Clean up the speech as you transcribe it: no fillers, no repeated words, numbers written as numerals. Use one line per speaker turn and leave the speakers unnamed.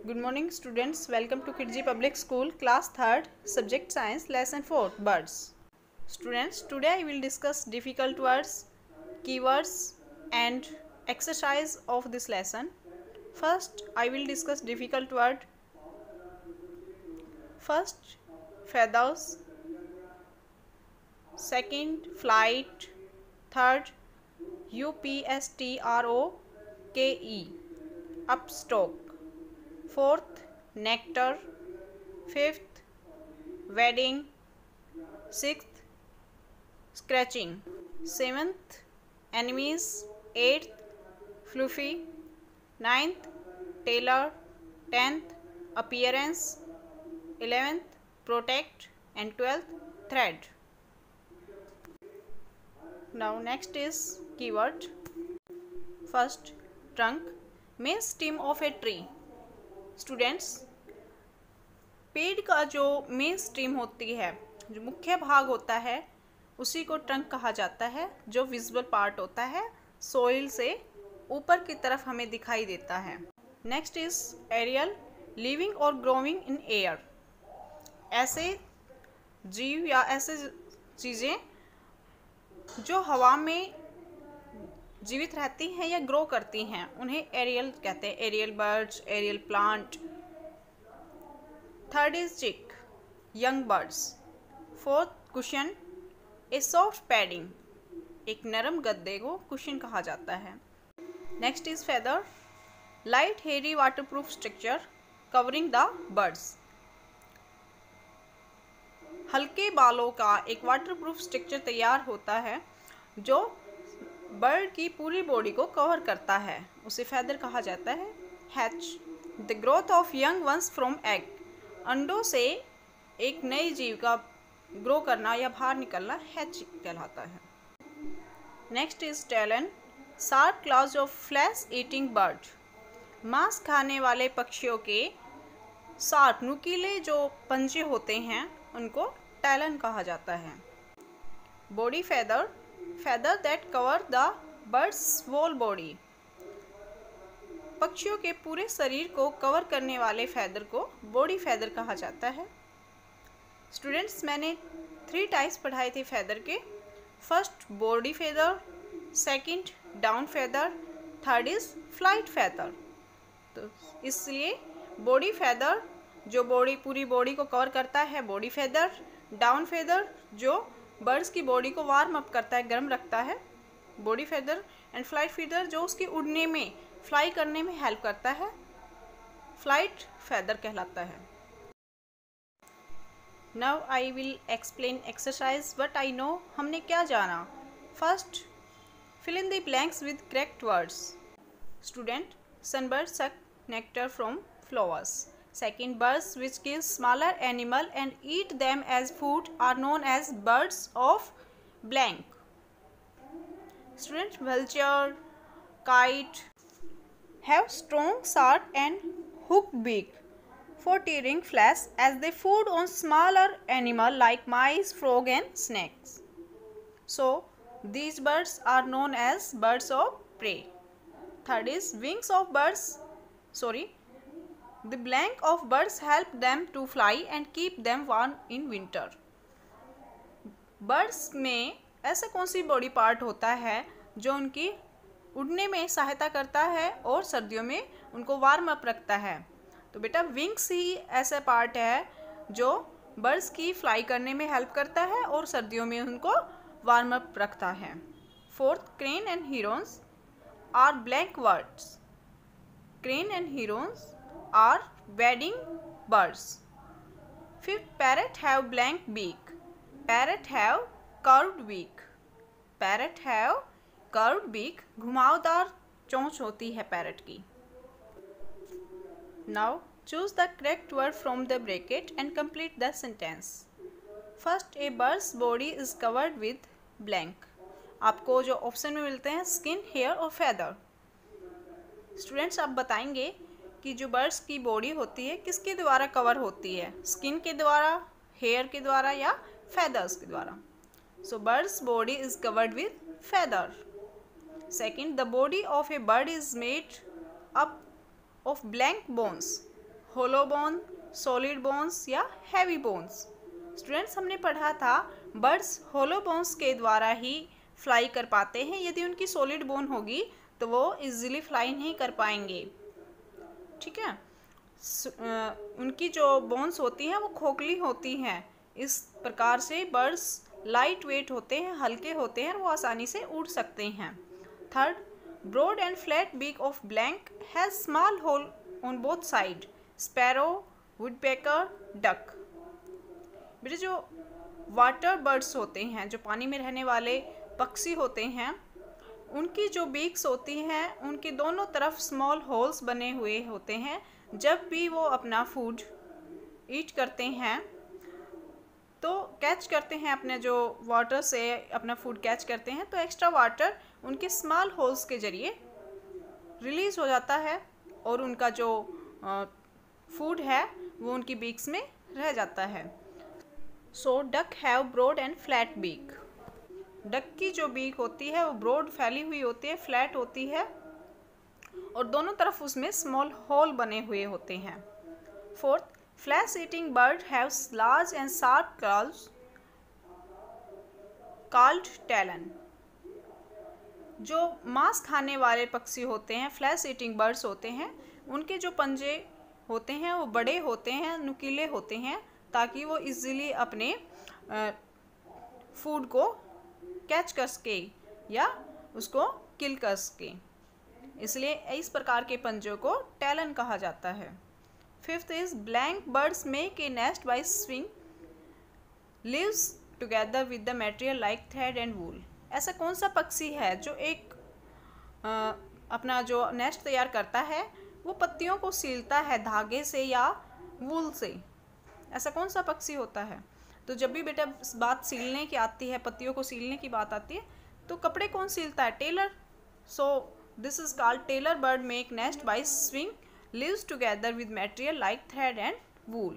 Good morning students, welcome to Kidji Public School, class 3rd, subject science, lesson 4, birds. Students, today I will discuss difficult words, keywords and exercise of this lesson. First, I will discuss difficult word. First, feathers. Second, flight. Third, upstroke, upstock. Fourth, nectar. Fifth, wedding. Sixth, scratching. Seventh, enemies. Eighth, fluffy. Ninth, tailor. 10th, appearance. 11th, protect. And 12th, thread. Now next is keyword. First, trunk, main stem of a tree. Students, पेड़ का जो main stream होती है, जो मुख्य भाग होता है, उसी को ट्रंक कहा जाता है, जो विजिबल पार्ट होता है, सोइल से ऊपर की तरफ हमें दिखाई देता है. नेक्स्ट इज एरियल, लिविंग और ग्रोइंग इन एयर. ऐसे जीव या ऐसे चीज़ें जो हवा में जीवित रहती हैं या ग्रो करती हैं, उन्हें एरियल कहते हैं. Aerial birds, aerial plant. Third is chick, young birds. Fourth, cushion, a soft padding. एक नरम गद्दे को कुशन कहा जाता है. Next is feather, light hairy waterproof structure covering the birds. हल्के बालों का एक वाटरप्रूफ स्ट्रक्चर तैयार होता है जो बर्ड की पूरी बॉडी को कवर करता है, उसे फेदर कहा जाता है. Hatch, the growth of young ones from egg. अंडों से एक नए जीव का ग्रो करना या बाहर निकलना हैच कहलाता है. Next is talon, sharp clause of flesh eating bird. मांस खाने वाले पक्षियों के शार्प नुकीले जो पंजे होते हैं, उनको टैलन कहा जाता है. Body feather, feather that cover the bird's whole body. पक्षियों के पूरे शरीर को कवर करने वाले फेदर को बॉडी फेदर कहा जाता है. स्टूडेंट्स, मैंने 3 टाइप्स पढ़ाए थे फेदर के. First body feather, second down feather, third is flight feather. तो इसलिए बॉडी फेदर जो पूरी बॉडी को कवर करता है, बॉडी फेदर. डाउन फेदर जो बर्ड्स की बॉडी को वार्म अप करता है, गर्म रखता है, body feather. And flight feather जो उसके उड़ने में, फ्लाई करने में हेल्प करता है, फ्लाइट फेदर कहलाता है. Now I will explain exercise what I know. हमने क्या जाना. First, fill in the blanks with correct words. Student, sunbird suck nectar from flowers. Second, birds which kill smaller animal and eat them as food are known as birds of blank. Student, vulture, kite have strong, sharp and hooked beak for tearing flesh as they feed on smaller animal like mice, frog and snakes. So, these birds are known as birds of prey. Third is wings of birds. The blank of birds help them to fly and keep them warm in winter. Birds में ऐसा कौन सी body part होता है जो उनकी उड़ने में सहायता करता है और सर्दियों में उनको वार्म अप रखता है? तो बेटा, विंग्स ही ऐसा पार्ट है जो बर्ड्स की फ्लाई करने में हेल्प करता है और सर्दियों में उनको वार्म अप रखता है. Fourth, crane and herons are blank birds. Crane and herons are wading birds. Fifth, parrot have blank beak. Parrot have curved beak. Parrot have curved beak. घुमावदार चोंच होती है पैरट की. Now choose the correct word from the bracket and complete the sentence. First, a bird's body is covered with blank. आपको जो option में मिलते हैं स्किन, हेयर और फेदर. स्टूडेंट्स, आप बताएंगे कि जो बर्ड्स की बॉडी होती है किसके द्वारा कवर होती है, स्किन के द्वारा, हेयर के द्वारा या फेदर्स के द्वारा. So birds body is covered with feather. Second, the body of a bird is made up of blank bones. Hollow bone, solid bones या हैवी बोन्स। स्टूडेंट्स, हमने पढ़ा था बर्ड्स होलो बोन्स के द्वारा ही फ्लाई कर पाते हैं। यदि उनकी सॉलिड बोन होगी तो वो इजीली फ्लाई नहीं कर पाएंगे। ठीक है, उनकी जो बोन्स होती हैं वो खोखली होती हैं। इस प्रकार से बर्ड्स लाइट वेट होते हैं, हल्के होते हैं और वो आसानी से उड़ सकते हैं। Third, broad and flat beak of blank has small hole on both side, sparrow, woodpecker, duck. बेटे, जो वाटर बर्ड्स होते हैं, जो पानी में रहने वाले पक्षी होते हैं, उनकी जो बीक्स होती हैं उनके दोनों तरफ स्मॉल होल्स बने हुए होते हैं। जब भी वो अपना फूड ईट करते हैं तो कैच करते हैं, अपने जो वाटर से अपना फूड कैच करते हैं, तो एक्स्ट्रा वाटर उनके स्मॉल होल्स के ज़रिए रिलीज़ हो जाता है और उनका जो फूड है वो उनकी बीक्स में रह जाता है। So duck have broad and flat beak. Duck की जो बीक होती है वो ब्रॉड फैली हुई होती है, फ्लैट होती है और दोनों तरफ उसमें स्मॉल होल बने हुए होते हैं। Fourth, flesh eating bird haves large and sharp clause called talon. जो मांस खाने वाले पक्षी होते हैं, फ्लैश ईटिंग बर्ड्स होते हैं, उनके जो पंजे होते हैं वो बड़े होते हैं, नुकीले होते हैं, ताकि वो इजीली अपने फूड को कैच कर सके या उसको किल कर सके, इसलिए इस प्रकार के पंजों को टैलन कहा जाता है। Fifth is blank birds make a nest by swing lives together with the material like thread and wool. ऐसा कौन सा पक्षी है जो एक अपना जो नेस्ट तैयार करता है वो पत्तियों को सीलता है धागे से या वूल से? ऐसा कौन सा पक्षी होता है? तो जब भी बेटा बात सीलने की आती है, पत्तियों को सीलने की बात आती है, तो कपड़े कौन सीलता है? Tailor. So this is called tailor bird make nest by swing lives together with material like thread and wool.